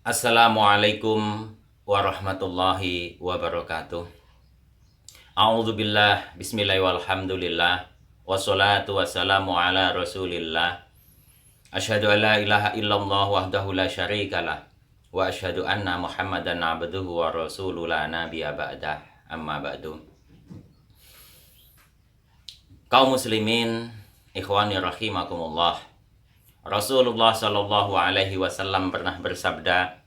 Assalamualaikum warahmatullahi wabarakatuh. A'udzubillah, bismillah walhamdulillah, wassalatu wassalamu ala rasulillah. Asyhadu an la ilaha illallah wahdahu la syarikalah, wa asyhadu anna muhammadan abduhu wa rasuluhu la nabiyya ba'dah, amma ba'du. Kaum muslimin, ikhwani rahimakumullah. Rasulullah Shallallahu Alaihi Wasallam pernah bersabda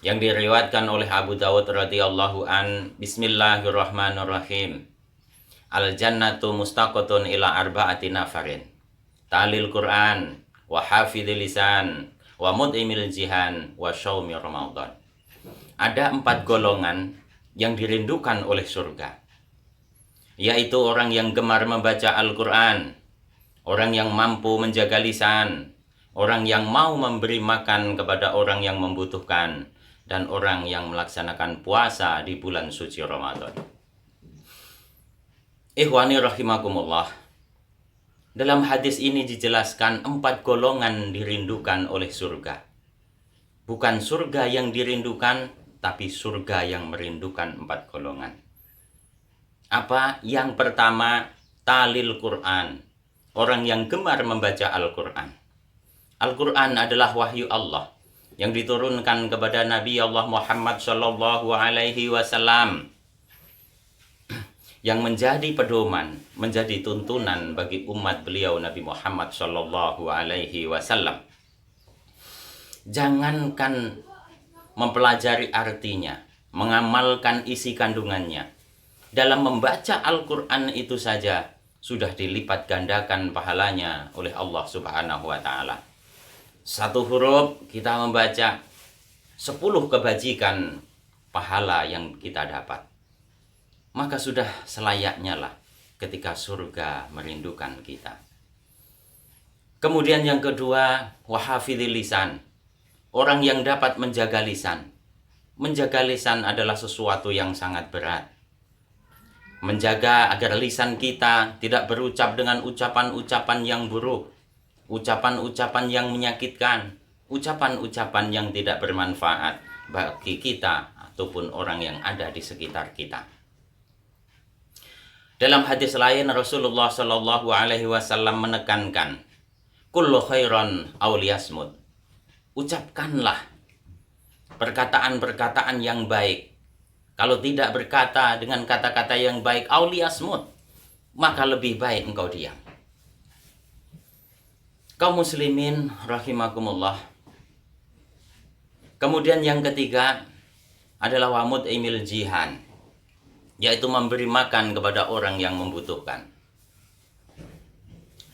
yang diriwayatkan oleh Abu Dawud radhiyallahu an, Bismillahirrahmanirrahim. Al jannatu mustaqatun ila arba'ati nafarin. Talil Quran, wa hafidhil lisan, wa mud'imil jihan, wa syaumi Ramadan. Ada 4 golongan yang dirindukan oleh surga, yaitu orang yang gemar membaca Al-Quran, orang yang mampu menjaga lisan, orang yang mau memberi makan kepada orang yang membutuhkan, dan orang yang melaksanakan puasa di bulan suci Ramadan. Ikhwani rahimakumullah. Dalam hadis ini dijelaskan 4 golongan dirindukan oleh surga. Bukan surga yang dirindukan, tapi surga yang merindukan 4 golongan. Apa? Yang pertama, talil Quran. Orang yang gemar membaca Al-Quran. Al-Quran adalah wahyu Allah yang diturunkan kepada Nabi Allah Muhammad Shallallahu Alaihi Wasallam, yang menjadi pedoman, menjadi tuntunan bagi umat beliau Nabi Muhammad Shallallahu Alaihi Wasallam. Jangankan mempelajari artinya, mengamalkan isi kandungannya, dalam membaca Al-Quran itu saja sudah dilipat gandakan pahalanya oleh Allah Subhanahu wa Ta'ala. 1 huruf kita membaca, 10 kebajikan pahala yang kita dapat. Maka sudah selayaknya lah ketika surga merindukan kita. Kemudian yang kedua, wahafidhil lisan. Orang yang dapat menjaga lisan. Menjaga lisan adalah sesuatu yang sangat berat. Menjaga agar lisan kita tidak berucap dengan ucapan-ucapan yang buruk, ucapan-ucapan yang menyakitkan, ucapan-ucapan yang tidak bermanfaat bagi kita ataupun orang yang ada di sekitar kita. Dalam hadis lain Rasulullah Shallallahu Alaihi Wasallam menekankan, kullu khairan auliyasmud. Ucapkanlah perkataan-perkataan yang baik. Kalau tidak berkata dengan kata-kata yang baik, auliyasmud, maka lebih baik engkau diam. Kaum muslimin rahimakumullah. Kemudian yang ketiga adalah wamud imil jihan, yaitu memberi makan kepada orang yang membutuhkan.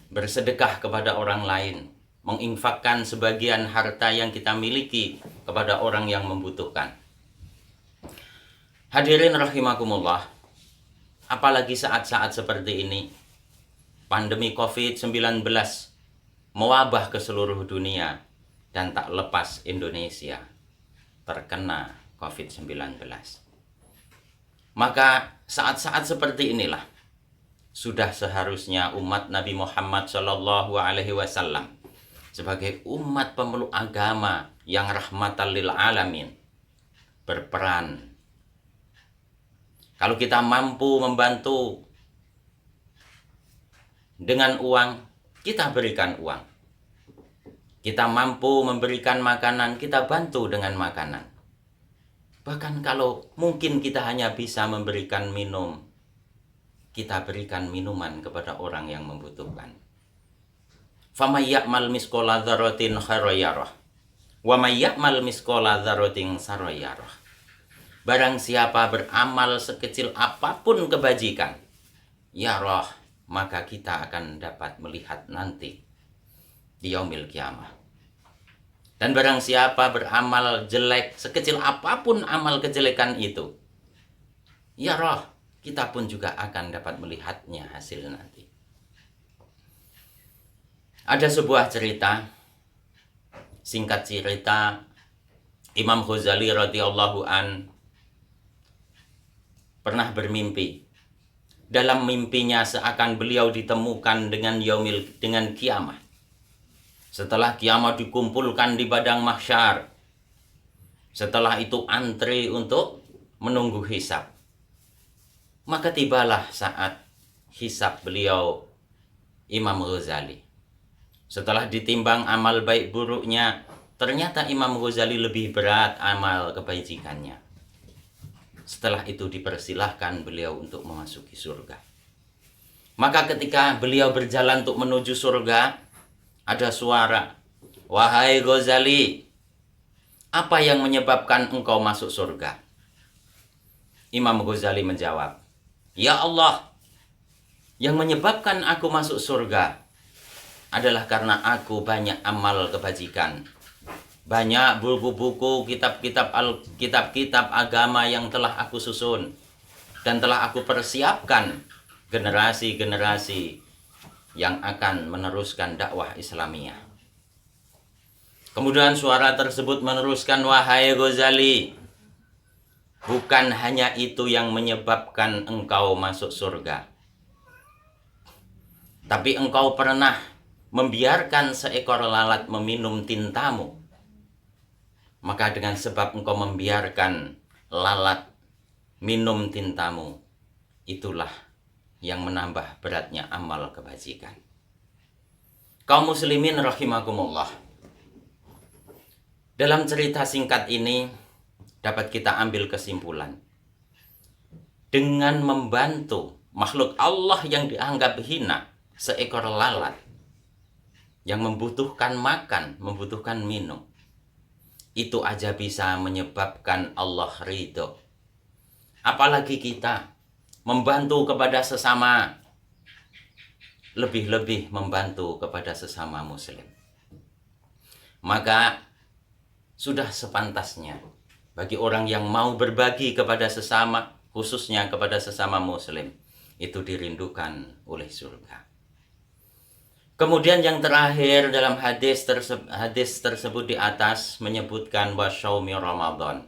Bersedekah kepada orang lain, menginfakkan sebagian harta yang kita miliki kepada orang yang membutuhkan. Hadirin rahimakumullah, apalagi saat-saat seperti ini, pandemi COVID-19 mewabah ke seluruh dunia dan tak lepas Indonesia terkena COVID-19. Maka saat-saat seperti inilah sudah seharusnya umat Nabi Muhammad Shallallahu Alaihi Wasallam sebagai umat pemeluk agama yang rahmatan lil alamin berperan. Kalau kita mampu membantu dengan uang, kita berikan uang. Kita mampu memberikan makanan, kita bantu dengan makanan. Bahkan kalau mungkin kita hanya bisa memberikan minum, kita berikan minuman kepada orang yang membutuhkan. Faman ya'mal misqala dzarratin khairan yarah, wa may ya'mal misqala dzarratin syarran yarah. Barang siapa beramal sekecil apapun kebajikan, ya roh, maka kita akan dapat melihat nanti di yaumil kiamah. Dan barang siapa beramal jelek, sekecil apapun amal kejelekan itu, ya roh, kita pun juga akan dapat melihatnya hasil nanti. Ada sebuah cerita, singkat cerita, Imam Ghazali radhiyallahu an pernah bermimpi. Dalam mimpinya seakan beliau ditemukan dengan kiamat. Setelah kiamat dikumpulkan di padang mahsyar, Setelah itu antri untuk menunggu hisab. Maka tibalah saat hisab beliau Imam Ghazali. Setelah ditimbang amal baik buruknya, ternyata Imam Ghazali lebih berat amal kebajikannya. Setelah itu dipersilahkan beliau untuk memasuki surga. Maka ketika beliau berjalan untuk menuju surga, ada suara, "Wahai Ghazali, apa yang menyebabkan engkau masuk surga?" Imam Ghazali menjawab, "Ya Allah, yang menyebabkan aku masuk surga adalah karena aku banyak amal kebajikan. Banyak buku-buku, kitab-kitab agama yang telah aku susun dan telah aku persiapkan generasi-generasi yang akan meneruskan dakwah Islamiyah." Kemudian suara tersebut meneruskan, "Wahai Ghazali, bukan hanya itu yang menyebabkan engkau masuk surga, tapi engkau pernah membiarkan seekor lalat meminum tintamu. Maka dengan sebab engkau membiarkan lalat minum tintamu, itulah yang menambah beratnya amal kebajikan." Kaum muslimin rahimakumullah, dalam cerita singkat ini dapat kita ambil kesimpulan. Dengan membantu makhluk Allah yang dianggap hina, seekor lalat yang membutuhkan makan, membutuhkan minum, itu aja bisa menyebabkan Allah ridho. Apalagi kita membantu kepada sesama, lebih-lebih membantu kepada sesama muslim. Maka sudah sepantasnya bagi orang yang mau berbagi kepada sesama, khususnya kepada sesama muslim, itu dirindukan oleh surga. Kemudian yang terakhir dalam hadis tersebut di atas menyebutkan wasyaumi Ramadan,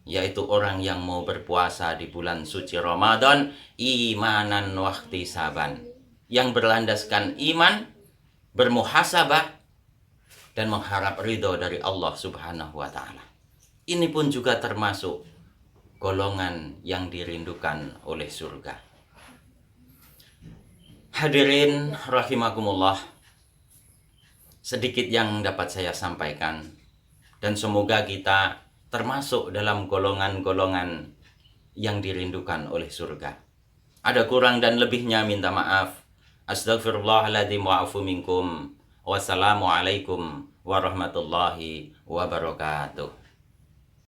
yaitu orang yang mau berpuasa di bulan suci Ramadan imanan wahtisaban, yang berlandaskan iman, bermuhasabah, dan mengharap ridho dari Allah Subhanahu wa Ta'ala. Ini pun juga termasuk golongan yang dirindukan oleh surga. Hadirin rahimakumullah, sedikit yang dapat saya sampaikan, dan semoga kita termasuk dalam golongan-golongan yang dirindukan oleh surga. Ada kurang dan lebihnya minta maaf. Astaghfirullahaladzim wa'afu minkum. Wassalamualaikum warahmatullahi wabarakatuh.